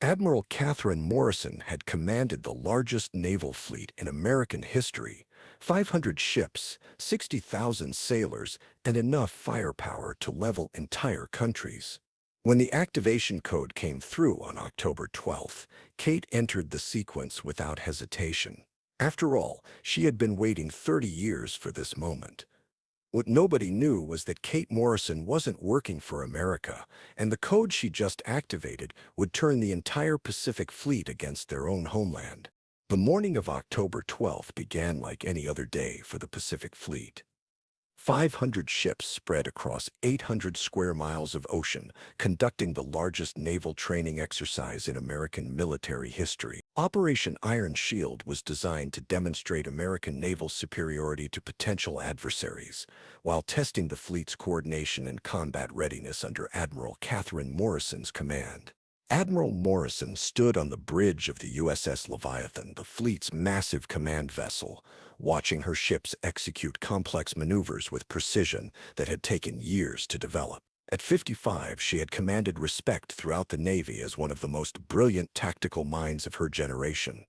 Admiral Catherine Morrison had commanded the largest naval fleet in American history, 500 ships, 60,000 sailors, and enough firepower to level entire countries. When the activation code came through on October 12th, Kate entered the sequence without hesitation. After all, she had been waiting 30 years for this moment. What nobody knew was that Kate Morrison wasn't working for America, and the code she just activated would turn the entire Pacific Fleet against their own homeland. The morning of October 12th began like any other day for the Pacific Fleet. 500 ships spread across 800 square miles of ocean, conducting the largest naval training exercise in American military history. Operation Iron Shield was designed to demonstrate American naval superiority to potential adversaries, while testing the fleet's coordination and combat readiness under Admiral Catherine Morrison's command. Admiral Morrison stood on the bridge of the USS Leviathan, the fleet's massive command vessel, watching her ships execute complex maneuvers with precision that had taken years to develop. At 55, she had commanded respect throughout the Navy as one of the most brilliant tactical minds of her generation.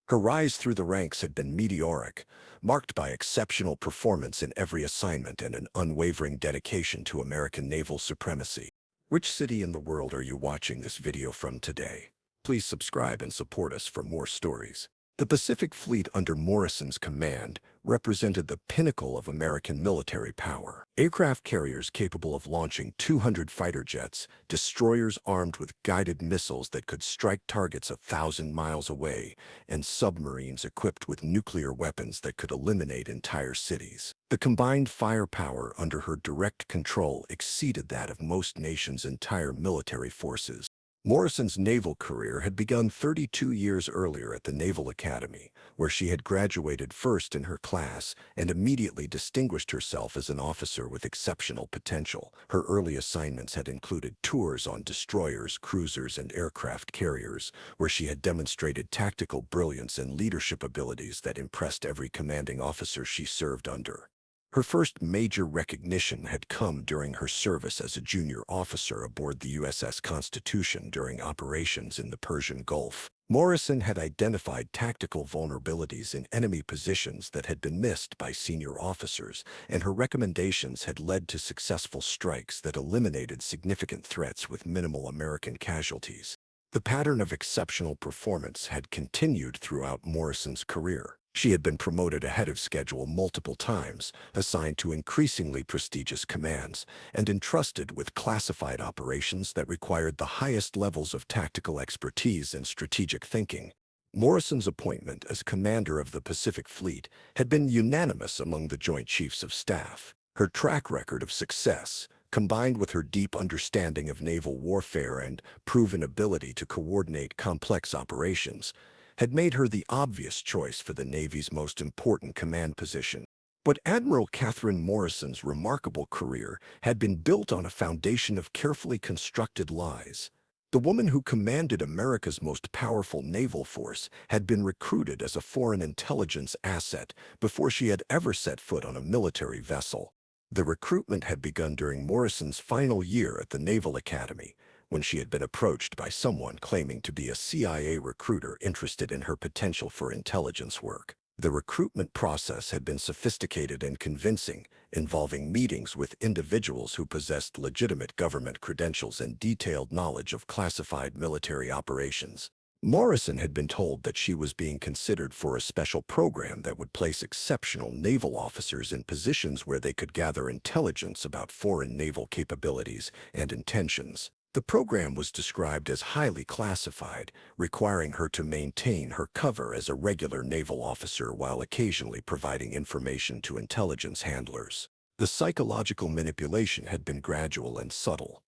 Her rise through the ranks had been meteoric, marked by exceptional performance in every assignment and an unwavering dedication to American naval supremacy. Which city in the world are you watching this video from today? Please subscribe and support us for more stories. The Pacific Fleet under Morrison's command represented the pinnacle of American military power. Aircraft carriers capable of launching 200 fighter jets, destroyers armed with guided missiles that could strike targets 1,000 miles away, and submarines equipped with nuclear weapons that could eliminate entire cities. The combined firepower under her direct control exceeded that of most nations' entire military forces. Morrison's naval career had begun 32 years earlier at the Naval Academy, where she had graduated first in her class and immediately distinguished herself as an officer with exceptional potential. Her early assignments had included tours on destroyers, cruisers, and aircraft carriers, where she had demonstrated tactical brilliance and leadership abilities that impressed every commanding officer she served under. Her first major recognition had come during her service as a junior officer aboard the USS Constitution during operations in the Persian Gulf. Morrison had identified tactical vulnerabilities in enemy positions that had been missed by senior officers, and her recommendations had led to successful strikes that eliminated significant threats with minimal American casualties. The pattern of exceptional performance had continued throughout Morrison's career. She had been promoted ahead of schedule multiple times, assigned to increasingly prestigious commands, and entrusted with classified operations that required the highest levels of tactical expertise and strategic thinking. Morrison's appointment as commander of the Pacific Fleet had been unanimous among the Joint Chiefs of Staff. Her track record of success, combined with her deep understanding of naval warfare and proven ability to coordinate complex operations, had made her the obvious choice for the Navy's most important command position. But Admiral Catherine Morrison's remarkable career had been built on a foundation of carefully constructed lies. The woman who commanded America's most powerful naval force had been recruited as a foreign intelligence asset before she had ever set foot on a military vessel. The recruitment had begun during Morrison's final year at the Naval Academy, when she had been approached by someone claiming to be a CIA recruiter interested in her potential for intelligence work. The recruitment process had been sophisticated and convincing, involving meetings with individuals who possessed legitimate government credentials and detailed knowledge of classified military operations. Morrison had been told that she was being considered for a special program that would place exceptional naval officers in positions where they could gather intelligence about foreign naval capabilities and intentions. The program was described as highly classified, requiring her to maintain her cover as a regular naval officer while occasionally providing information to intelligence handlers. The psychological manipulation had been gradual and subtle.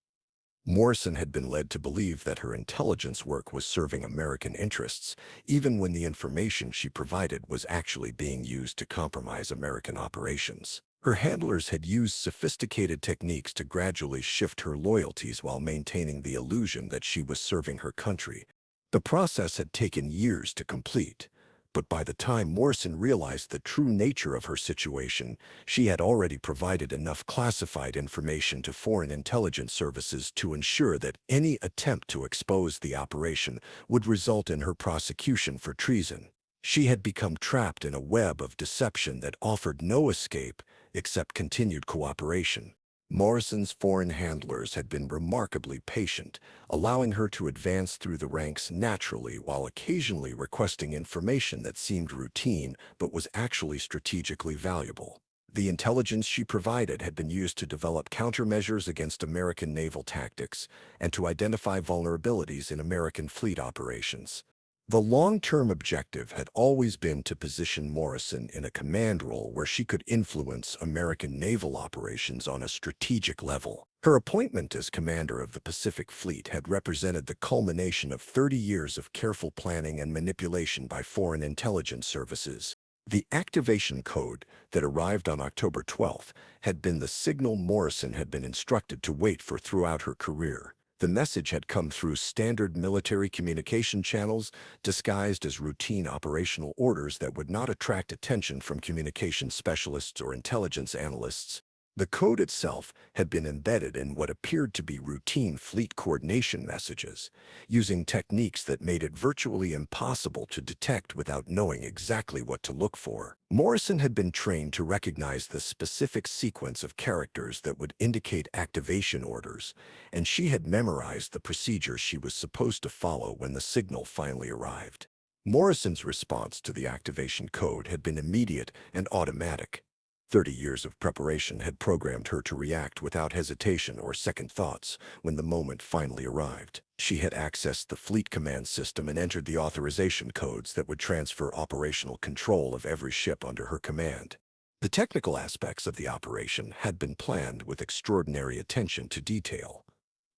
Morrison had been led to believe that her intelligence work was serving American interests, even when the information she provided was actually being used to compromise American operations. Her handlers had used sophisticated techniques to gradually shift her loyalties while maintaining the illusion that she was serving her country. The process had taken years to complete, But by the time Morrison realized the true nature of her situation, she had already provided enough classified information to foreign intelligence services to ensure that any attempt to expose the operation would result in her prosecution for treason. She had become trapped in a web of deception that offered no escape except continued cooperation. Morrison's foreign handlers had been remarkably patient, allowing her to advance through the ranks naturally while occasionally requesting information that seemed routine but was actually strategically valuable. The intelligence she provided had been used to develop countermeasures against American naval tactics and to identify vulnerabilities in American fleet operations. The long-term objective had always been to position Morrison in a command role where she could influence American naval operations on a strategic level. Her appointment as commander of the Pacific Fleet had represented the culmination of 30 years of careful planning and manipulation by foreign intelligence services. The activation code that arrived on October 12th had been the signal Morrison had been instructed to wait for throughout her career. The message had come through standard military communication channels, disguised as routine operational orders that would not attract attention from communication specialists or intelligence analysts. The code itself had been embedded in what appeared to be routine fleet coordination messages, using techniques that made it virtually impossible to detect without knowing exactly what to look for. Morrison had been trained to recognize the specific sequence of characters that would indicate activation orders, and she had memorized the procedure she was supposed to follow when the signal finally arrived. Morrison's response to the activation code had been immediate and automatic. 30 years of preparation had programmed her to react without hesitation or second thoughts when the moment finally arrived. She had accessed the fleet command system and entered the authorization codes that would transfer operational control of every ship under her command. The technical aspects of the operation had been planned with extraordinary attention to detail.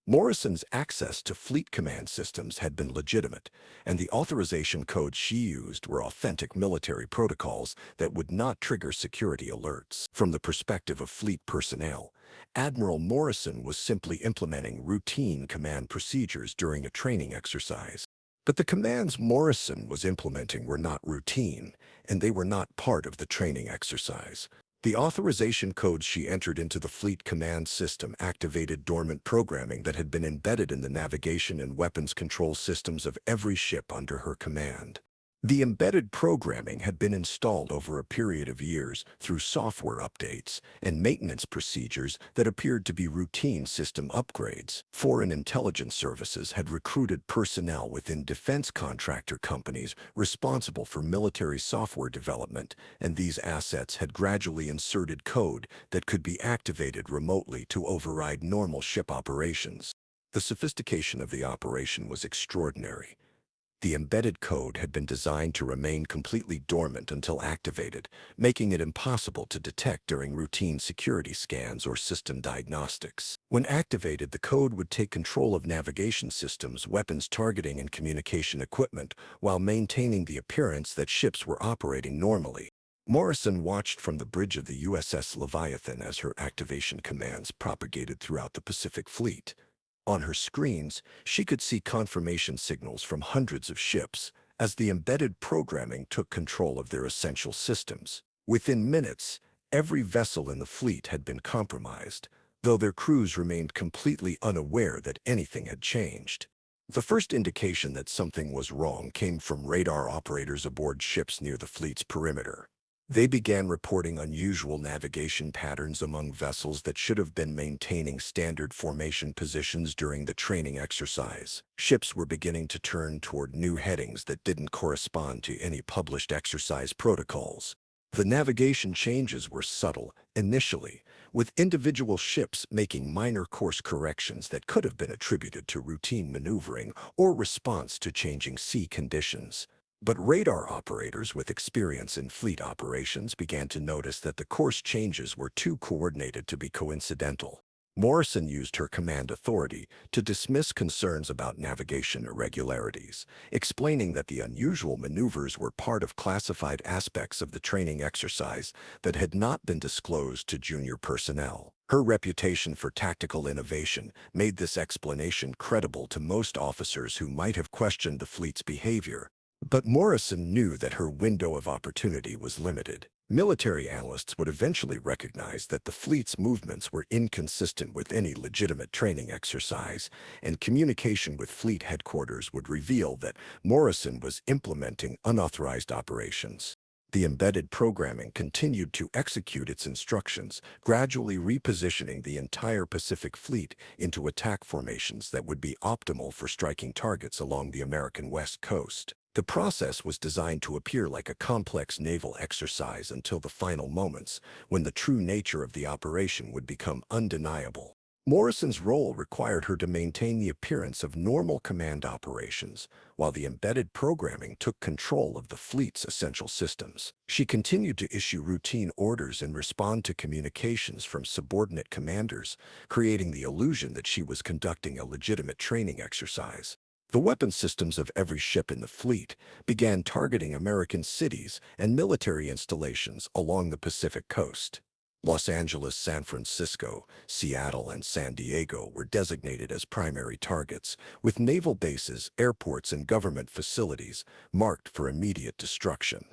Morrison's access to fleet command systems had been legitimate, and the authorization codes she used were authentic military protocols that would not trigger security alerts. From the perspective of fleet personnel, Admiral Morrison was simply implementing routine command procedures during a training exercise. But the commands Morrison was implementing were not routine, and they were not part of the training exercise. The authorization codes she entered into the fleet command system activated dormant programming that had been embedded in the navigation and weapons control systems of every ship under her command. The embedded programming had been installed over a period of years through software updates and maintenance procedures that appeared to be routine system upgrades. Foreign intelligence services had recruited personnel within defense contractor companies responsible for military software development, and these assets had gradually inserted code that could be activated remotely to override normal ship operations. The sophistication of the operation was extraordinary. The embedded code had been designed to remain completely dormant until activated, making it impossible to detect during routine security scans or system diagnostics. When activated, the code would take control of navigation systems, weapons targeting, and communication equipment, while maintaining the appearance that ships were operating normally. Morrison watched from the bridge of the USS Leviathan as her activation commands propagated throughout the Pacific Fleet. On her screens, she could see confirmation signals from hundreds of ships as the embedded programming took control of their essential systems. Within minutes, every vessel in the fleet had been compromised, though their crews remained completely unaware that anything had changed. The first indication that something was wrong came from radar operators aboard ships near the fleet's perimeter. They began reporting unusual navigation patterns among vessels that should have been maintaining standard formation positions during the training exercise. Ships were beginning to turn toward new headings that didn't correspond to any published exercise protocols. The navigation changes were subtle initially, with individual ships making minor course corrections that could have been attributed to routine maneuvering or response to changing sea conditions. But radar operators with experience in fleet operations began to notice that the course changes were too coordinated to be coincidental. Morrison used her command authority to dismiss concerns about navigation irregularities, explaining that the unusual maneuvers were part of classified aspects of the training exercise that had not been disclosed to junior personnel. Her reputation for tactical innovation made this explanation credible to most officers who might have questioned the fleet's behavior. But Morrison knew that her window of opportunity was limited. Military analysts would eventually recognize that the fleet's movements were inconsistent with any legitimate training exercise, and communication with fleet headquarters would reveal that Morrison was implementing unauthorized operations. The embedded programming continued to execute its instructions, gradually repositioning the entire Pacific Fleet into attack formations that would be optimal for striking targets along the American West Coast. The process was designed to appear like a complex naval exercise until the final moments, when the true nature of the operation would become undeniable. Morrison's role required her to maintain the appearance of normal command operations, while the embedded programming took control of the fleet's essential systems. She continued to issue routine orders and respond to communications from subordinate commanders, creating the illusion that she was conducting a legitimate training exercise. The weapon systems of every ship in the fleet began targeting American cities and military installations along the Pacific coast. Los Angeles, San Francisco, Seattle, and San Diego were designated as primary targets, with naval bases, airports, and government facilities marked for immediate destruction.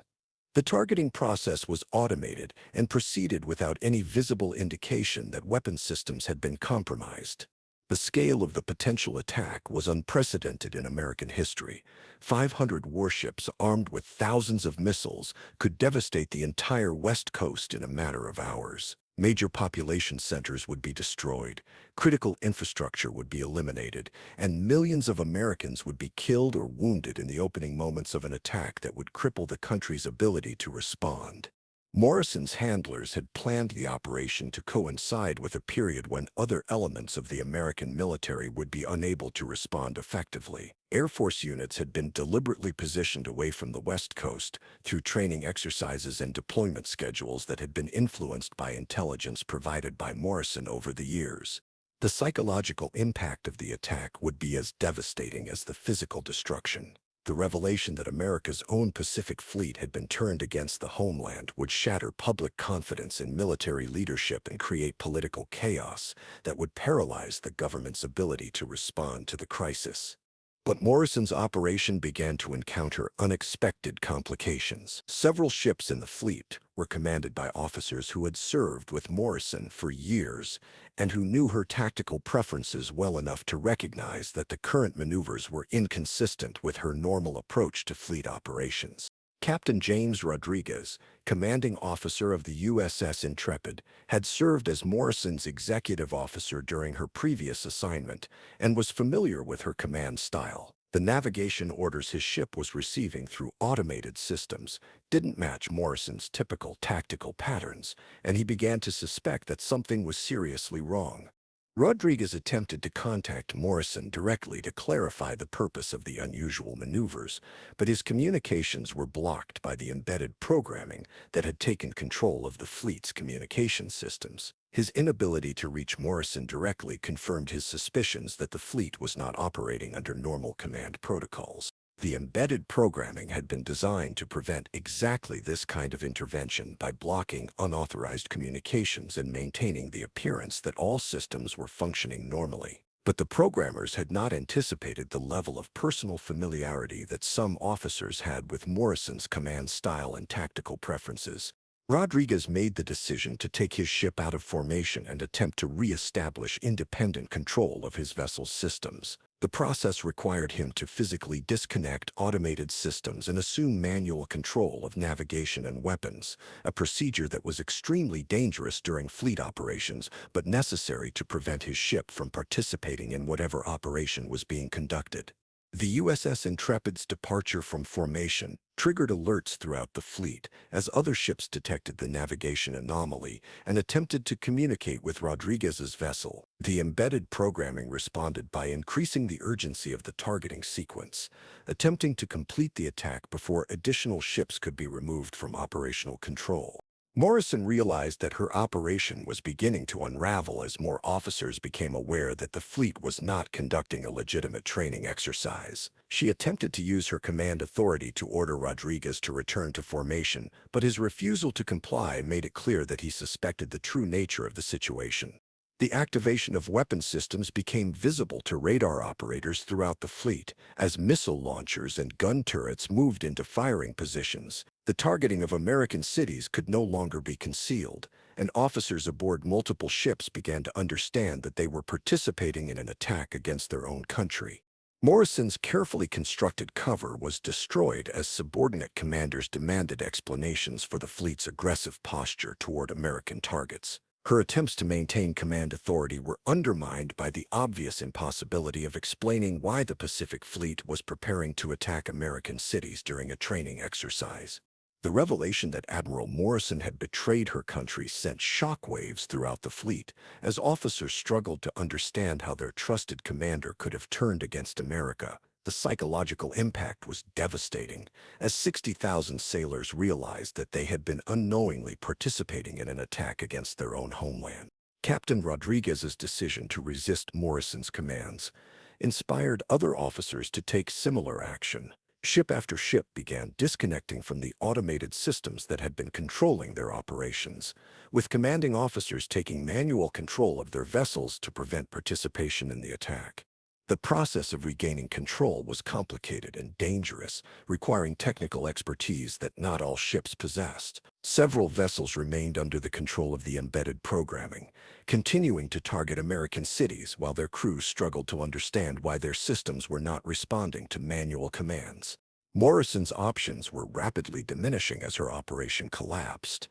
The targeting process was automated and proceeded without any visible indication that weapon systems had been compromised. The scale of the potential attack was unprecedented in American history. 500 warships armed with thousands of missiles could devastate the entire West Coast in a matter of hours. Major population centers would be destroyed, critical infrastructure would be eliminated, and millions of Americans would be killed or wounded in the opening moments of an attack that would cripple the country's ability to respond. Morrison's handlers had planned the operation to coincide with a period when other elements of the American military would be unable to respond effectively. Air Force units had been deliberately positioned away from the West Coast through training exercises and deployment schedules that had been influenced by intelligence provided by Morrison over the years. The psychological impact of the attack would be as devastating as the physical destruction. The revelation that America's own Pacific Fleet had been turned against the homeland would shatter public confidence in military leadership and create political chaos that would paralyze the government's ability to respond to the crisis. But Morrison's operation began to encounter unexpected complications. Several ships in the fleet were commanded by officers who had served with Morrison for years and who knew her tactical preferences well enough to recognize that the current maneuvers were inconsistent with her normal approach to fleet operations. Captain James Rodriguez, commanding officer of the USS Intrepid, had served as Morrison's executive officer during her previous assignment and was familiar with her command style. The navigation orders his ship was receiving through automated systems didn't match Morrison's typical tactical patterns, and he began to suspect that something was seriously wrong. Rodriguez attempted to contact Morrison directly to clarify the purpose of the unusual maneuvers, but his communications were blocked by the embedded programming that had taken control of the fleet's communication systems. His inability to reach Morrison directly confirmed his suspicions that the fleet was not operating under normal command protocols. The embedded programming had been designed to prevent exactly this kind of intervention by blocking unauthorized communications and maintaining the appearance that all systems were functioning normally. But the programmers had not anticipated the level of personal familiarity that some officers had with Morrison's command style and tactical preferences. Rodriguez made the decision to take his ship out of formation and attempt to re-establish independent control of his vessel's systems. The process required him to physically disconnect automated systems and assume manual control of navigation and weapons, a procedure that was extremely dangerous during fleet operations but necessary to prevent his ship from participating in whatever operation was being conducted. The USS Intrepid's departure from formation triggered alerts throughout the fleet as other ships detected the navigation anomaly and attempted to communicate with Rodriguez's vessel. The embedded programming responded by increasing the urgency of the targeting sequence, attempting to complete the attack before additional ships could be removed from operational control. Morrison realized that her operation was beginning to unravel as more officers became aware that the fleet was not conducting a legitimate training exercise. She attempted to use her command authority to order Rodriguez to return to formation, but his refusal to comply made it clear that he suspected the true nature of the situation. The activation of weapon systems became visible to radar operators throughout the fleet as missile launchers and gun turrets moved into firing positions. The targeting of American cities could no longer be concealed, and officers aboard multiple ships began to understand that they were participating in an attack against their own country. Morrison's carefully constructed cover was destroyed as subordinate commanders demanded explanations for the fleet's aggressive posture toward American targets. Her attempts to maintain command authority were undermined by the obvious impossibility of explaining why the Pacific Fleet was preparing to attack American cities during a training exercise. The revelation that Admiral Morrison had betrayed her country sent shockwaves throughout the fleet, as officers struggled to understand how their trusted commander could have turned against America. The psychological impact was devastating, as 60,000 sailors realized that they had been unknowingly participating in an attack against their own homeland. Captain Rodriguez's decision to resist Morrison's commands inspired other officers to take similar action. Ship after ship began disconnecting from the automated systems that had been controlling their operations, with commanding officers taking manual control of their vessels to prevent participation in the attack. The process of regaining control was complicated and dangerous, requiring technical expertise that not all ships possessed. Several vessels remained under the control of the embedded programming, continuing to target American cities while their crews struggled to understand why their systems were not responding to manual commands. Morrison's options were rapidly diminishing as her operation collapsed.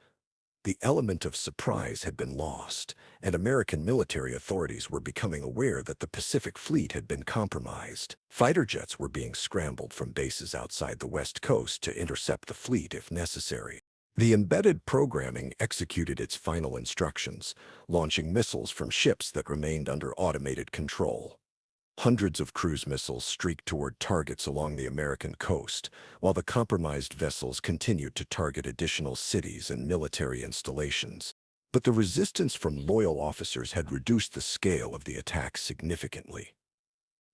The element of surprise had been lost, and American military authorities were becoming aware that the Pacific Fleet had been compromised. Fighter jets were being scrambled from bases outside the West Coast to intercept the fleet if necessary. The embedded programming executed its final instructions, launching missiles from ships that remained under automated control. Hundreds of cruise missiles streaked toward targets along the American coast, while the compromised vessels continued to target additional cities and military installations. But the resistance from loyal officers had reduced the scale of the attack significantly.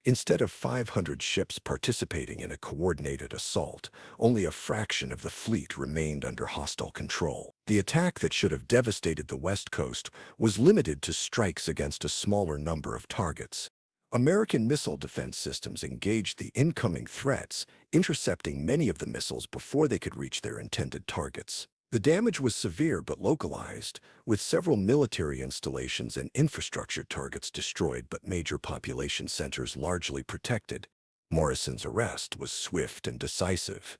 Instead of 500 ships participating in a coordinated assault, only a fraction of the fleet remained under hostile control. The attack that should have devastated the West Coast was limited to strikes against a smaller number of targets. American missile defense systems engaged the incoming threats, intercepting many of the missiles before they could reach their intended targets. The damage was severe but localized, with several military installations and infrastructure targets destroyed but major population centers largely protected. Morrison's arrest was swift and decisive.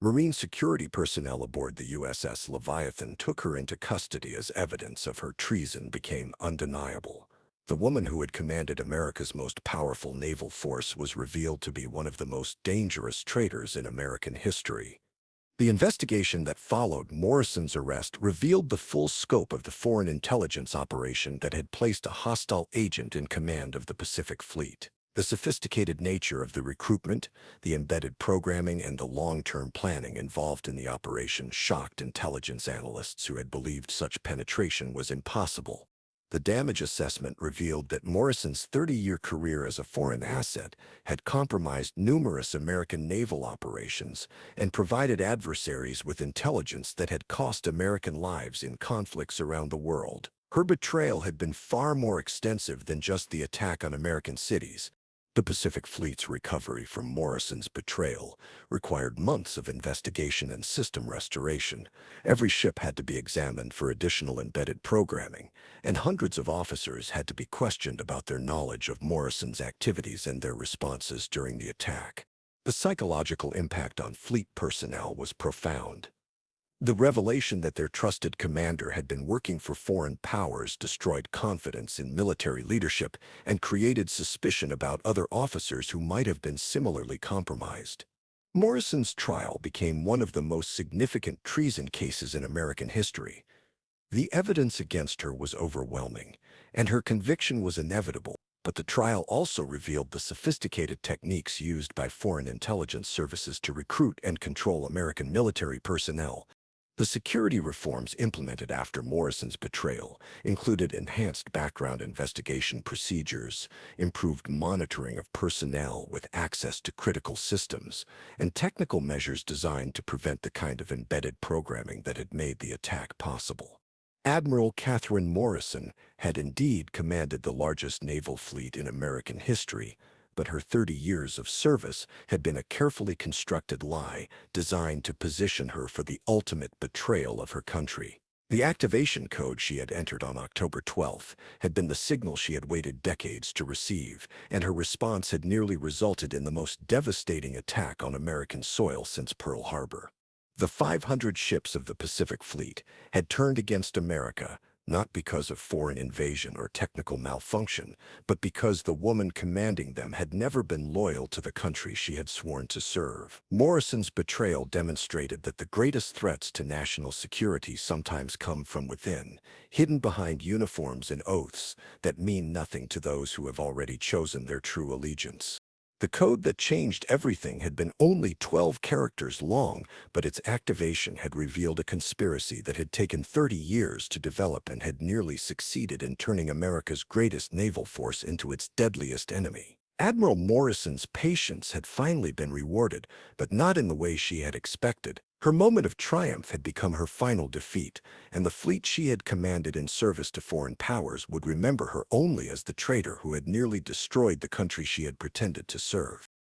Marine security personnel aboard the USS Leviathan took her into custody as evidence of her treason became undeniable. The woman who had commanded America's most powerful naval force was revealed to be one of the most dangerous traitors in American history. The investigation that followed Morrison's arrest revealed the full scope of the foreign intelligence operation that had placed a hostile agent in command of the Pacific Fleet. The sophisticated nature of the recruitment, the embedded programming, and the long-term planning involved in the operation shocked intelligence analysts who had believed such penetration was impossible. The damage assessment revealed that Morrison's 30-year career as a foreign asset had compromised numerous American naval operations and provided adversaries with intelligence that had cost American lives in conflicts around the world. Her betrayal had been far more extensive than just the attack on American cities. The Pacific Fleet's recovery from Morrison's betrayal required months of investigation and system restoration. Every ship had to be examined for additional embedded programming, and hundreds of officers had to be questioned about their knowledge of Morrison's activities and their responses during the attack. The psychological impact on fleet personnel was profound. The revelation that their trusted commander had been working for foreign powers destroyed confidence in military leadership and created suspicion about other officers who might have been similarly compromised. Morrison's trial became one of the most significant treason cases in American history. The evidence against her was overwhelming, and her conviction was inevitable, but the trial also revealed the sophisticated techniques used by foreign intelligence services to recruit and control American military personnel. The security reforms implemented after Morrison's betrayal included enhanced background investigation procedures, improved monitoring of personnel with access to critical systems, and technical measures designed to prevent the kind of embedded programming that had made the attack possible. Admiral Catherine Morrison had indeed commanded the largest naval fleet in American history, but her 30 years of service had been a carefully constructed lie designed to position her for the ultimate betrayal of her country. The activation code she had entered on October 12th had been the signal she had waited decades to receive, and her response had nearly resulted in the most devastating attack on American soil since Pearl Harbor. The 500 ships of the Pacific Fleet had turned against America, not because of foreign invasion or technical malfunction, but because the woman commanding them had never been loyal to the country she had sworn to serve. Morrison's betrayal demonstrated that the greatest threats to national security sometimes come from within, hidden behind uniforms and oaths that mean nothing to those who have already chosen their true allegiance. The code that changed everything had been only 12 characters long, but its activation had revealed a conspiracy that had taken 30 years to develop and had nearly succeeded in turning America's greatest naval force into its deadliest enemy. Admiral Morrison's patience had finally been rewarded, but not in the way she had expected. Her moment of triumph had become her final defeat, and the fleet she had commanded in service to foreign powers would remember her only as the traitor who had nearly destroyed the country she had pretended to serve.